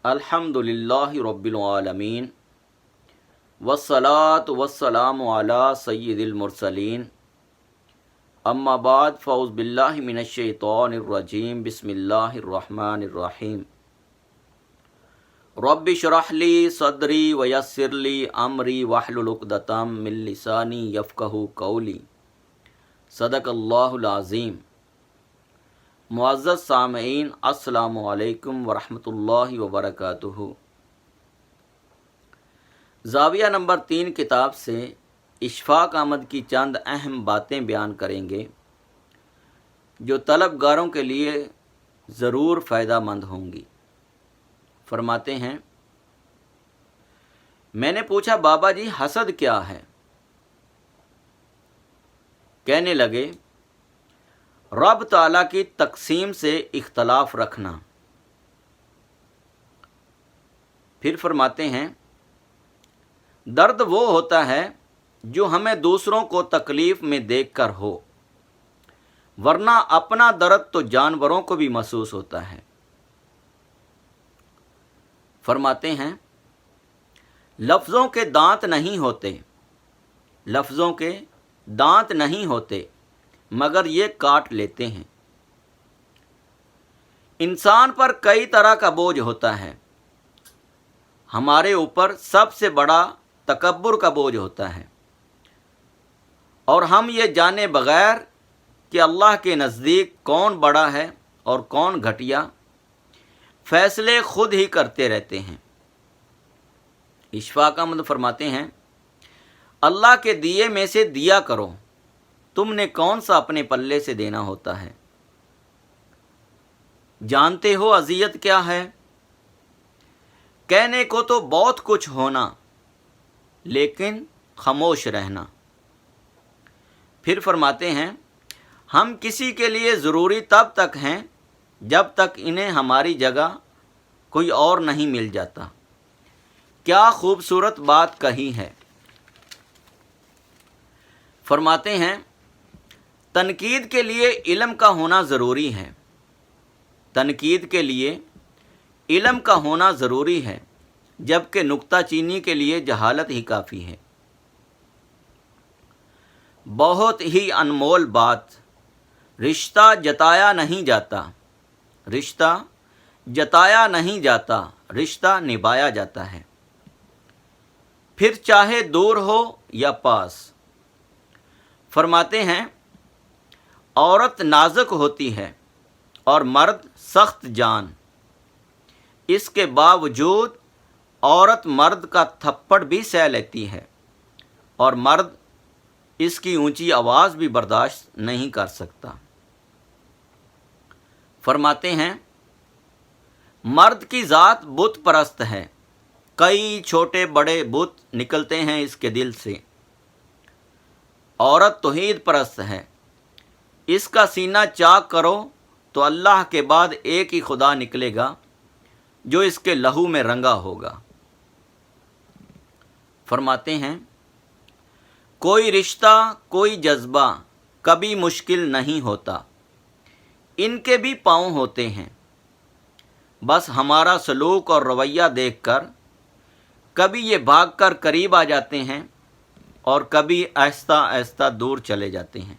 الحمدللہ رب العالمین والصلاة والسلام علی سید المرسلین اما بعد فاعوذ باللہ من الشیطان الرجیم بسم اللہ الرحمن الرحیم رب اشرح لی صدری ویسر لی امری واحلل عقدۃ من لسانی یفقہوا قولی صدق اللہ العظیم۔ معزز سامعین، السلام علیکم ورحمۃ اللہ وبرکاتہ۔ زاویہ نمبر 3 کتاب سے اشفاق احمد کی چند اہم باتیں بیان کریں گے جو طلبگاروں کے لیے ضرور فائدہ مند ہوں گی۔ فرماتے ہیں، میں نے پوچھا بابا جی حسد کیا ہے؟ کہنے لگے رب تعالیٰ کی تقسیم سے اختلاف رکھنا۔ پھر فرماتے ہیں، درد وہ ہوتا ہے جو ہمیں دوسروں کو تکلیف میں دیکھ کر ہو، ورنہ اپنا درد تو جانوروں کو بھی محسوس ہوتا ہے۔ فرماتے ہیں، لفظوں کے دانت نہیں ہوتے، لفظوں کے دانت نہیں ہوتے مگر یہ کاٹ لیتے ہیں۔ انسان پر کئی طرح کا بوجھ ہوتا ہے، ہمارے اوپر سب سے بڑا تکبر کا بوجھ ہوتا ہے، اور ہم یہ جانے بغیر کہ اللہ کے نزدیک کون بڑا ہے اور کون گھٹیا، فیصلے خود ہی کرتے رہتے ہیں۔ اشفاق احمد فرماتے ہیں، اللہ کے دیے میں سے دیا کرو، تم نے کون سا اپنے پلے سے دینا ہوتا ہے؟ جانتے ہو اذیت کیا ہے؟ کہنے کو تو بہت کچھ ہونا لیکن خاموش رہنا۔ پھر فرماتے ہیں، ہم کسی کے لیے ضروری تب تک ہیں جب تک انہیں ہماری جگہ کوئی اور نہیں مل جاتا۔ کیا خوبصورت بات کہی ہے۔ فرماتے ہیں، تنقید کے لیے علم کا ہونا ضروری ہے، تنقید کے لیے علم کا ہونا ضروری ہے، جبکہ نکتہ چینی کے لیے جہالت ہی کافی ہے۔ بہت ہی انمول بات، رشتہ جتایا نہیں جاتا، رشتہ جتایا نہیں جاتا، رشتہ نبھایا جاتا ہے، پھر چاہے دور ہو یا پاس۔ فرماتے ہیں، عورت نازک ہوتی ہے اور مرد سخت جان، اس کے باوجود عورت مرد کا تھپڑ بھی سہ لیتی ہے اور مرد اس کی اونچی آواز بھی برداشت نہیں کر سکتا۔ فرماتے ہیں، مرد کی ذات بت پرست ہے، کئی چھوٹے بڑے بت نکلتے ہیں اس کے دل سے۔ عورت توحید پرست ہے، اس کا سینہ چاک کرو تو اللہ کے بعد ایک ہی خدا نکلے گا جو اس کے لہو میں رنگا ہوگا۔ فرماتے ہیں، کوئی رشتہ کوئی جذبہ کبھی مشکل نہیں ہوتا، ان کے بھی پاؤں ہوتے ہیں، بس ہمارا سلوک اور رویہ دیکھ کر کبھی یہ بھاگ کر قریب آ جاتے ہیں اور کبھی آہستہ آہستہ دور چلے جاتے ہیں۔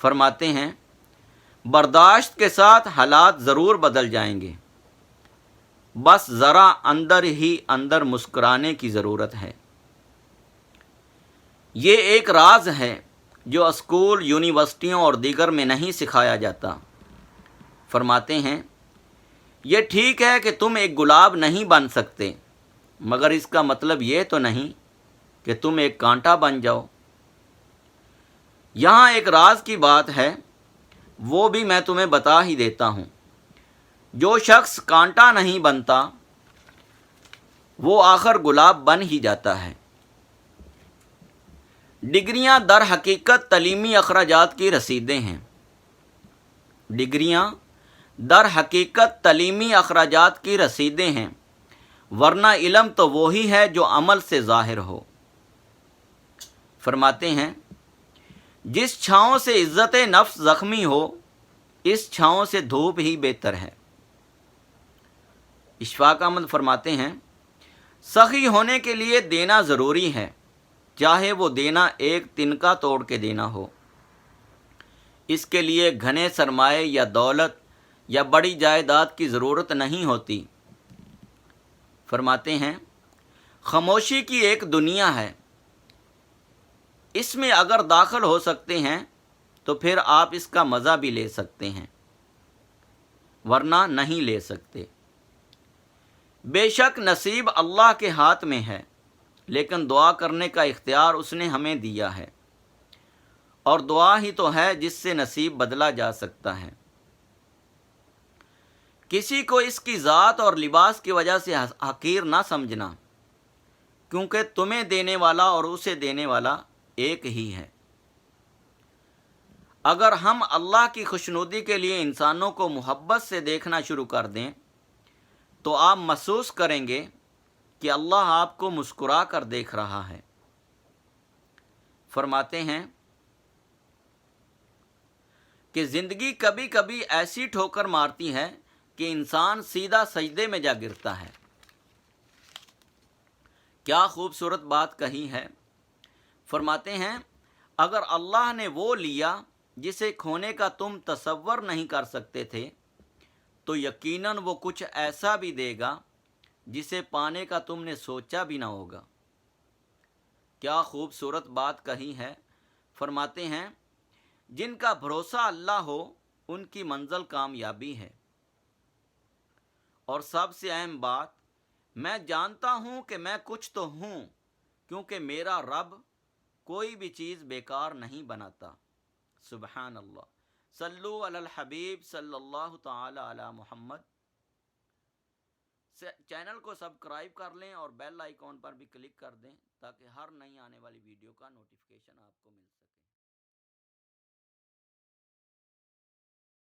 فرماتے ہیں، برداشت کے ساتھ حالات ضرور بدل جائیں گے، بس ذرا اندر ہی اندر مسکرانے کی ضرورت ہے۔ یہ ایک راز ہے جو اسکول، یونیورسٹیوں اور دیگر میں نہیں سکھایا جاتا۔ فرماتے ہیں، یہ ٹھیک ہے کہ تم ایک گلاب نہیں بن سکتے، مگر اس کا مطلب یہ تو نہیں کہ تم ایک کانٹا بن جاؤ۔ یہاں ایک راز کی بات ہے، وہ بھی میں تمہیں بتا ہی دیتا ہوں۔ جو شخص کانٹا نہیں بنتا وہ آخر گلاب بن ہی جاتا ہے۔ ڈگریاں در حقیقت تعلیمی اخراجات کی رسیدیں ہیں، ڈگریاں در حقیقت تعلیمی اخراجات کی رسیدیں ہیں، ورنہ علم تو وہی ہے جو عمل سے ظاہر ہو۔ فرماتے ہیں، جس چھاؤں سے عزت نفس زخمی ہو، اس چھاؤں سے دھوپ ہی بہتر ہے۔ اشفاق احمد فرماتے ہیں سخی ہونے کے لیے دینا ضروری ہے، چاہے وہ دینا ایک تنکا توڑ کے دینا ہو۔ اس کے لیے گھنے سرمایے یا دولت یا بڑی جائیداد کی ضرورت نہیں ہوتی۔ فرماتے ہیں خاموشی کی ایک دنیا ہے، اس میں اگر داخل ہو سکتے ہیں تو پھر آپ اس کا مزہ بھی لے سکتے ہیں، ورنہ نہیں لے سکتے۔ بے شک نصیب اللہ کے ہاتھ میں ہے، لیکن دعا کرنے کا اختیار اس نے ہمیں دیا ہے، اور دعا ہی تو ہے جس سے نصیب بدلا جا سکتا ہے۔ کسی کو اس کی ذات اور لباس کی وجہ سے حقیر نہ سمجھنا، کیونکہ تمہیں دینے والا اور اسے دینے والا ایک ہی ہے۔ اگر ہم اللہ کی خوشنودی کے لیے انسانوں کو محبت سے دیکھنا شروع کر دیں تو آپ محسوس کریں گے کہ اللہ آپ کو مسکرا کر دیکھ رہا ہے۔ فرماتے ہیں کہ زندگی کبھی کبھی ایسی ٹھوکر مارتی ہے کہ انسان سیدھا سجدے میں جا گرتا ہے۔ کیا خوبصورت بات کہی ہے۔ فرماتے ہیں اگر اللہ نے وہ لیا جسے کھونے کا تم تصور نہیں کر سکتے تھے تو یقیناً وہ کچھ ایسا بھی دے گا جسے پانے کا تم نے سوچا بھی نہ ہوگا۔ کیا خوبصورت بات کہی ہے۔ فرماتے ہیں جن کا بھروسہ اللہ ہو ان کی منزل کامیابی ہے۔ اور سب سے اہم بات، میں جانتا ہوں کہ میں کچھ تو ہوں، کیونکہ میرا رب کوئی بھی چیز بیکار نہیں بناتا۔ سبحان اللہ۔ صلو علی الحبیب صلی اللہ تعالی علی محمد۔ چینل کو سبسکرائب کر لیں اور بیل آئیکن پر بھی کلک کر دیں تاکہ ہر نئی آنے والی ویڈیو کا نوٹیفیکیشن آپ کو مل سکے۔